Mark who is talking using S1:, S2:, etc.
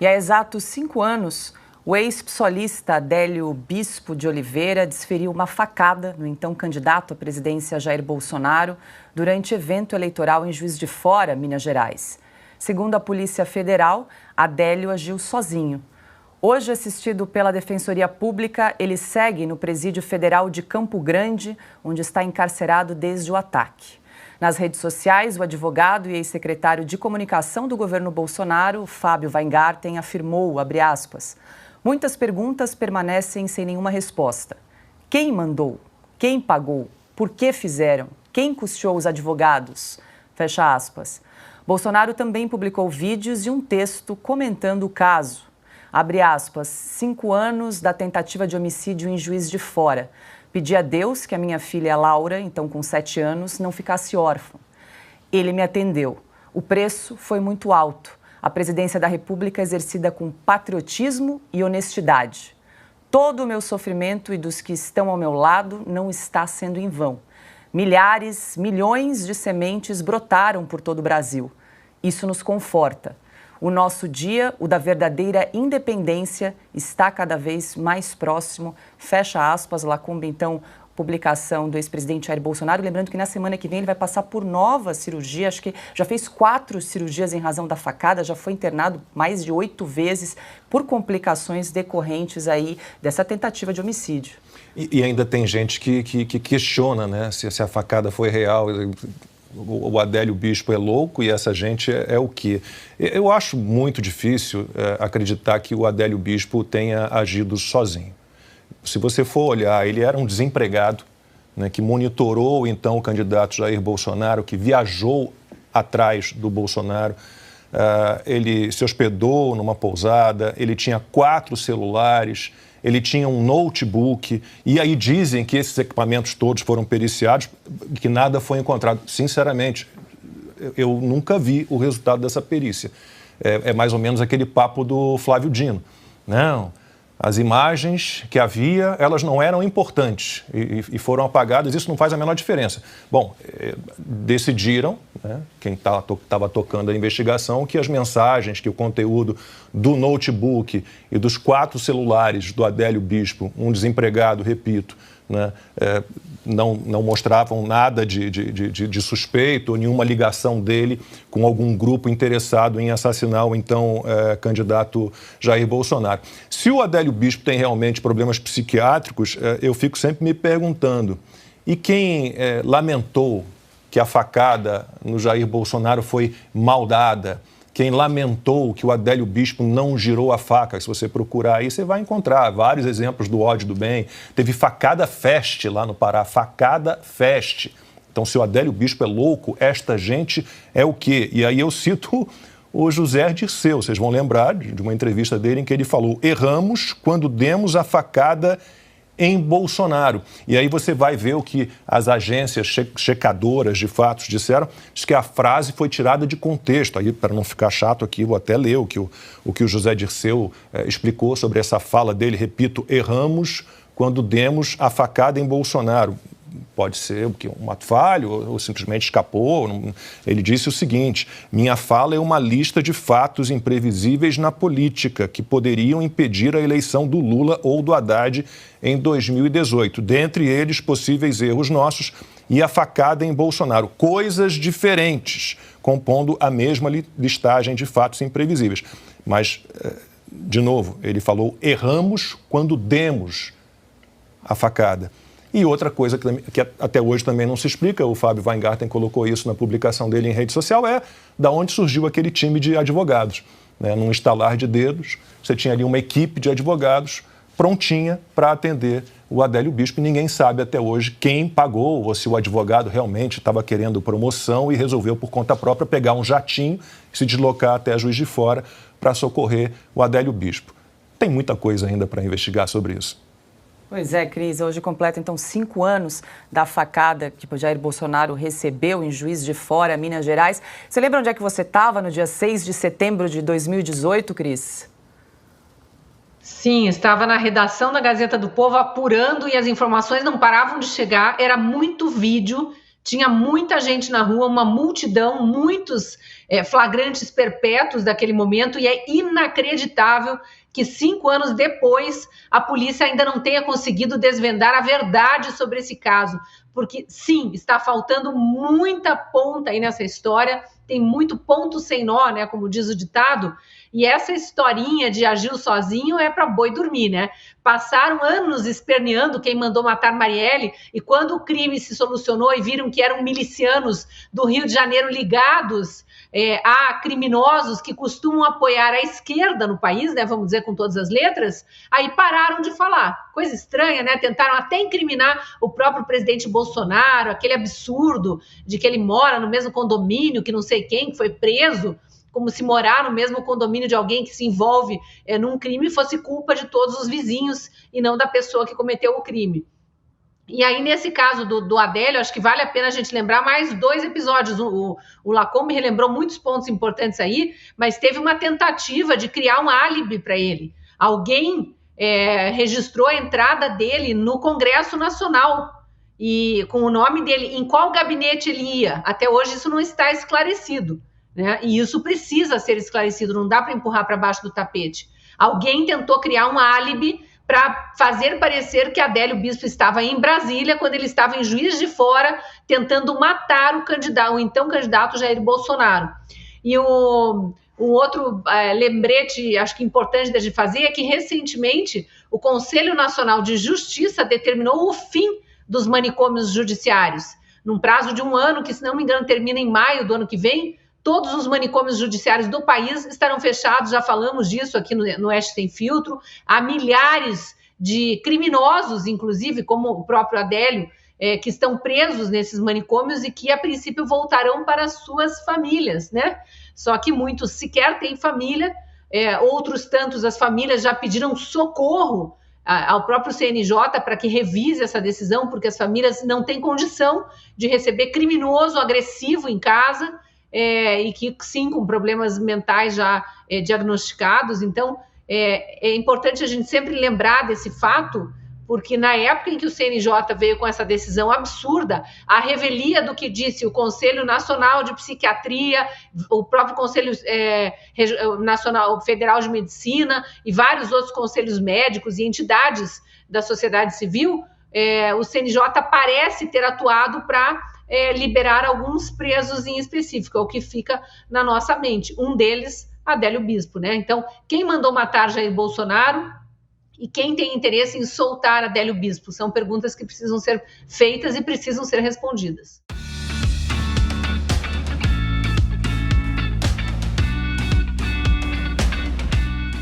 S1: E há exatos 5 anos, o ex-psolista Adélio Bispo de Oliveira desferiu uma facada no então candidato à presidência Jair Bolsonaro durante evento eleitoral em Juiz de Fora, Minas Gerais. Segundo a Polícia Federal, Adélio agiu sozinho. Hoje, assistido pela Defensoria Pública, ele segue no Presídio Federal de Campo Grande, onde está encarcerado desde o ataque. Nas redes sociais, o advogado e ex-secretário de Comunicação do governo Bolsonaro, Fábio Weingarten, afirmou, abre aspas, muitas perguntas permanecem sem nenhuma resposta. Quem mandou? Quem pagou? Por que fizeram? Quem custeou os advogados? Fecha aspas. Bolsonaro também publicou vídeos e um texto comentando o caso. Abre aspas, 5 anos da tentativa de homicídio em Juiz de Fora. Pedi a Deus que a minha filha Laura, então com 7 anos, não ficasse órfã. Ele me atendeu. O preço foi muito alto. A presidência da República exercida com patriotismo e honestidade. Todo o meu sofrimento e dos que estão ao meu lado não está sendo em vão. Milhares, milhões de sementes brotaram por todo o Brasil. Isso nos conforta. O nosso dia, o da verdadeira independência, está cada vez mais próximo. Fecha aspas, Lacombe, então, publicação do ex-presidente Jair Bolsonaro. Lembrando que na semana que vem ele vai passar por nova cirurgia. Acho que já fez 4 cirurgias em razão da facada, já foi internado mais de 8 vezes por complicações decorrentes aí dessa tentativa de homicídio.
S2: E ainda tem gente que questiona, né, se a facada foi real. O Adélio Bispo é louco e essa gente é o quê? Eu acho muito difícil acreditar que o Adélio Bispo tenha agido sozinho. Se você for olhar, ele era um desempregado, né, que monitorou então o candidato Jair Bolsonaro, que viajou atrás do Bolsonaro. Ele se hospedou numa pousada, ele tinha 4 celulares, ele tinha um notebook, e aí dizem que esses equipamentos todos foram periciados, que nada foi encontrado. Sinceramente, eu nunca vi o resultado dessa perícia. É mais ou menos aquele papo do Flávio Dino. Não, as imagens que havia, elas não eram importantes e foram apagadas, isso não faz a menor diferença. Bom, decidiram, né, quem estava tocando a investigação, que as mensagens, que o conteúdo do notebook e dos 4 celulares do Adélio Bispo, um desempregado, repito, né, não mostravam nada de suspeito ou nenhuma ligação dele com algum grupo interessado em assassinar o então candidato Jair Bolsonaro. Se o Adélio Bispo tem realmente problemas psiquiátricos, eu fico sempre me perguntando, e quem lamentou que a facada no Jair Bolsonaro foi mal dada? Quem lamentou que o Adélio Bispo não girou a faca? Se você procurar aí, você vai encontrar vários exemplos do ódio do bem. Teve facada fest lá no Pará, facada fest. Então, se o Adélio Bispo é louco, esta gente é o quê? E aí eu cito o José Dirceu. Vocês vão lembrar de uma entrevista dele em que ele falou: erramos quando demos a facada em Bolsonaro. E aí você vai ver o que as agências checadoras de fatos disseram, diz que a frase foi tirada de contexto. Aí, para não ficar chato aqui, vou até ler o que o José Dirceu explicou sobre essa fala dele. Repito, erramos quando demos a facada em Bolsonaro. Pode ser um ato falho ou simplesmente escapou. Ele disse o seguinte: minha fala é uma lista de fatos imprevisíveis na política que poderiam impedir a eleição do Lula ou do Haddad em 2018. Dentre eles, possíveis erros nossos e a facada em Bolsonaro. Coisas diferentes, compondo a mesma listagem de fatos imprevisíveis. Mas, de novo, ele falou: erramos quando demos a facada. E outra coisa que até hoje também não se explica, o Fábio Weingarten colocou isso na publicação dele em rede social, é da onde surgiu aquele time de advogados. Né? Num estalar de dedos, você tinha ali uma equipe de advogados prontinha para atender o Adélio Bispo. E ninguém sabe até hoje quem pagou ou se o advogado realmente estava querendo promoção e resolveu por conta própria pegar um jatinho e se deslocar até Juiz de Fora para socorrer o Adélio Bispo. Tem muita coisa ainda para investigar sobre isso.
S1: Pois é, Cris, hoje completa então 5 anos da facada que o Jair Bolsonaro recebeu em Juiz de Fora, Minas Gerais. Você lembra onde é que você estava no dia 6 de setembro de 2018, Cris?
S3: Sim, estava na redação da Gazeta do Povo apurando e as informações não paravam de chegar, era muito vídeo, tinha muita gente na rua, uma multidão, muitos flagrantes perpétuos daquele momento, e é inacreditável que 5 anos depois a polícia ainda não tenha conseguido desvendar a verdade sobre esse caso, porque sim, está faltando muita ponta aí nessa história, tem muito ponto sem nó, né, como diz o ditado, e essa historinha de agiu sozinho é para boi dormir, né? Passaram anos esperneando quem mandou matar Marielle, e quando o crime se solucionou e viram que eram milicianos do Rio de Janeiro ligados a criminosos que costumam apoiar a esquerda no país, né, vamos dizer com todas as letras, aí pararam de falar. Coisa estranha, né? Tentaram até incriminar o próprio presidente Bolsonaro, aquele absurdo de que ele mora no mesmo condomínio que não sei quem, que foi preso, como se morar no mesmo condomínio de alguém que se envolve num crime fosse culpa de todos os vizinhos e não da pessoa que cometeu o crime. E aí, nesse caso do Adélio, acho que vale a pena a gente lembrar mais 2 episódios. O Lacombe relembrou muitos pontos importantes aí, mas teve uma tentativa de criar um álibi para ele. Alguém registrou a entrada dele no Congresso Nacional e com o nome dele, em qual gabinete ele ia. Até hoje isso não está esclarecido, né? E isso precisa ser esclarecido, não dá para empurrar para baixo do tapete. Alguém tentou criar um álibi para fazer parecer que Adélio Bispo estava em Brasília quando ele estava em Juiz de Fora tentando matar o então candidato Jair Bolsonaro. E o outro lembrete, acho que importante de fazer, é que recentemente o Conselho Nacional de Justiça determinou o fim dos manicômios judiciários. Num prazo de 1 ano, que se não me engano termina em maio do ano que vem, todos os manicômios judiciários do país estarão fechados, já falamos disso aqui no Oeste Sem Filtro. Há milhares de criminosos, inclusive, como o próprio Adélio, que estão presos nesses manicômios e que, a princípio, voltarão para as suas famílias, né? Só que muitos sequer têm família, outros tantos, as famílias já pediram socorro ao próprio CNJ para que revise essa decisão, porque as famílias não têm condição de receber criminoso agressivo em casa, e que sim, com problemas mentais já diagnosticados. Então é importante a gente sempre lembrar desse fato, porque na época em que o CNJ veio com essa decisão absurda, a revelia do que disse o Conselho Nacional de Psiquiatria, o próprio Conselho Nacional Federal de Medicina e vários outros conselhos médicos e entidades da sociedade civil, o CNJ parece ter atuado para liberar alguns presos em específico, é o que fica na nossa mente. Um deles, Adélio Bispo, né? Então, quem mandou matar Jair Bolsonaro e quem tem interesse em soltar Adélio Bispo? São perguntas que precisam ser feitas e precisam ser respondidas.